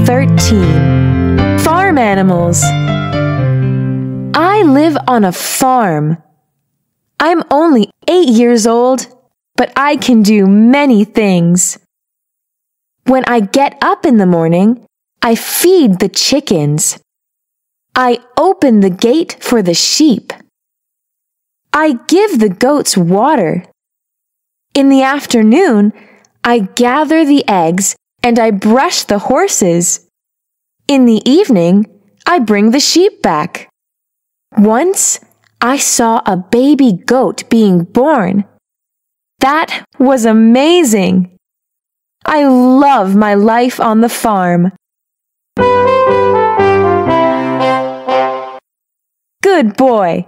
13. Farm animals. I live on a farm. I'm only 8 years old, but I can do many things. When I get up in the morning, I feed the chickens. I open the gate for the sheep. I give the goats water. In the afternoon, I gather the eggs and I brush the horses. In the evening, I bring the sheep back. Once, I saw a baby goat being born. That was amazing. I love my life on the farm. Good boy.